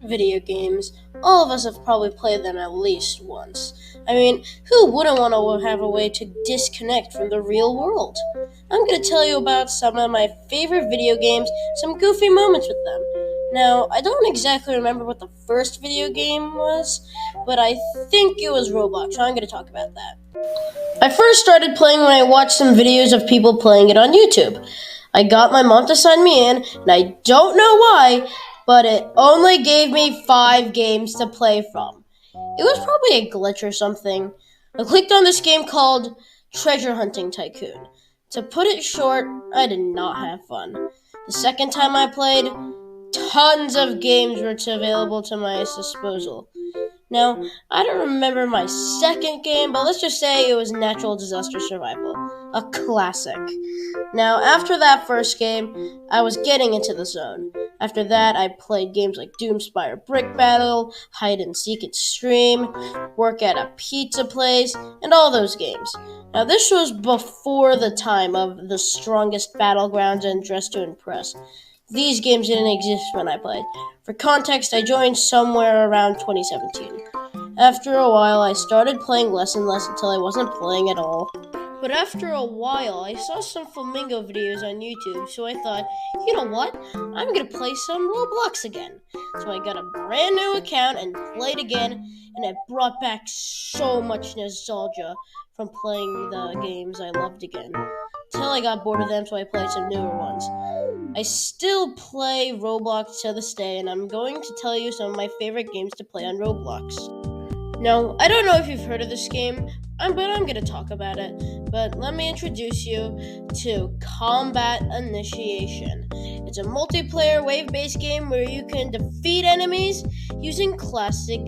Video games. All of us have probably played them at least once. I mean, who wouldn't want to have a way to disconnect from the real world? I'm going to tell you about some of my favorite video games, some goofy moments with them. Now, I don't exactly remember what the first video game was, but I think it was Roblox, so I'm going to talk about that. I first started playing when I watched some videos of people playing it on YouTube. I got my mom to sign me in, and I don't know why, but it only gave me 5 games to play from. It was probably a glitch or something. I clicked on this game called Treasure Hunting Tycoon. To put it short, I did not have fun. The second time I played, tons of games were available to my disposal. Now, I don't remember my second game, but let's just say it was Natural Disaster Survival, a classic. Now, after that first game, I was getting into the zone. After that, I played games like Doomspire Brick Battle, Hide and Seek Extreme, Work at a Pizza Place, and all those games. Now, this was before the time of the strongest battlegrounds and Dress to Impress. These games didn't exist when I played. For context, I joined somewhere around 2017. After a while, I started playing less and less until I wasn't playing at all. But after a while, I saw some Flamingo videos on YouTube, so I thought, you know what? I'm gonna play some Roblox again. So I got a brand new account and played again, and it brought back so much nostalgia from playing the games I loved again. Till I got bored of them, so I played some newer ones. I still play Roblox to this day, and I'm going to tell you some of my favorite games to play on Roblox. Now, I don't know if you've heard of this game, but I'm going to talk about it. But let me introduce you to Combat Initiation. It's a multiplayer wave-based game where you can defeat enemies using classic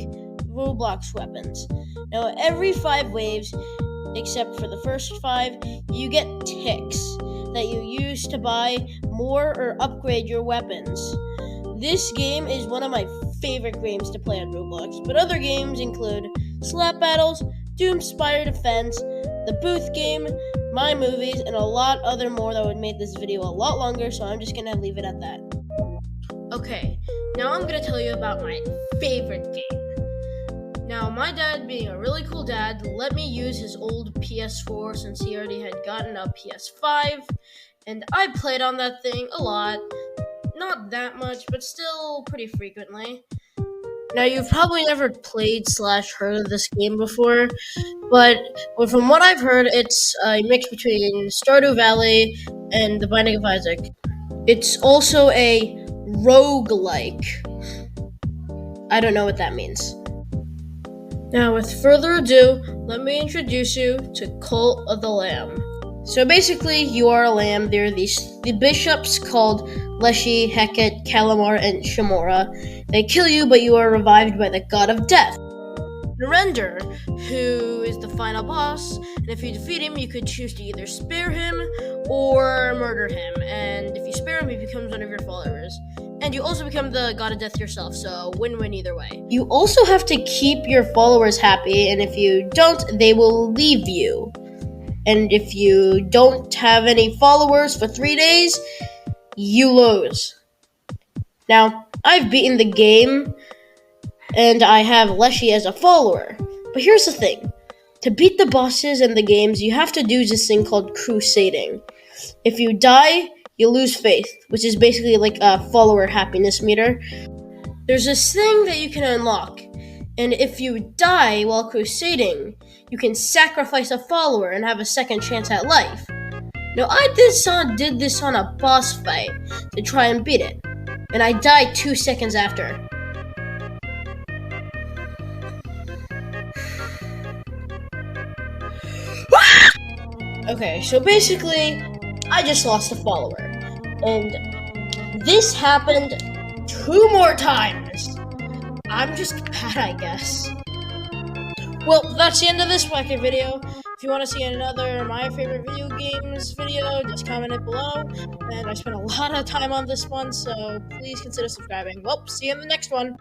Roblox weapons. Now, every 5 waves, except for the first 5, you get ticks that you use to buy more or upgrade your weapons. This game is one of my favorite games to play on Roblox, but other games include Slap Battles, Doomspire Defense, the Booth game, My Movies, and a lot other more that would make this video a lot longer, so I'm just gonna leave it at that. Okay, now I'm gonna tell you about my favorite game. Now, my dad, being a really cool dad, let me use his old PS4 since he already had gotten a PS5, and I played on that thing a lot. Not that much, but still pretty frequently. Now, you've probably never played/heard of this game before, but from what I've heard, it's a mix between Stardew Valley and The Binding of Isaac. It's also a roguelike. I don't know what that means. Now, with further ado, let me introduce you to Cult of the Lamb. So basically, you are a lamb. There are the bishops called Leshy, Heket, Calamar, and Shamora. They kill you, but you are revived by the god of death, Narendra, who is the final boss. And if you defeat him, you could choose to either spare him or murder him. And if you spare him, he becomes one of your followers. And you also become the god of death yourself, so win-win either way. You also have to keep your followers happy, and if you don't, they will leave you. And if you don't have any followers for 3 days, you lose. Now, I've beaten the game, and I have Leshy as a follower. But here's the thing. To beat the bosses and the games, you have to do this thing called crusading. If you die, you lose faith, which is basically like a follower happiness meter. There's this thing that you can unlock, and if you die while crusading, you can sacrifice a follower and have a second chance at life. Now, I did this on a boss fight to try and beat it, and I died 2 seconds after. Okay, so basically, I just lost a follower. And this happened 2 more times. I'm just bad, I guess. Well, that's the end of this wacky video. If you want to see another My Favorite Video Games video, just comment it below. And I spent a lot of time on this one, so please consider subscribing. Well, see you in the next one.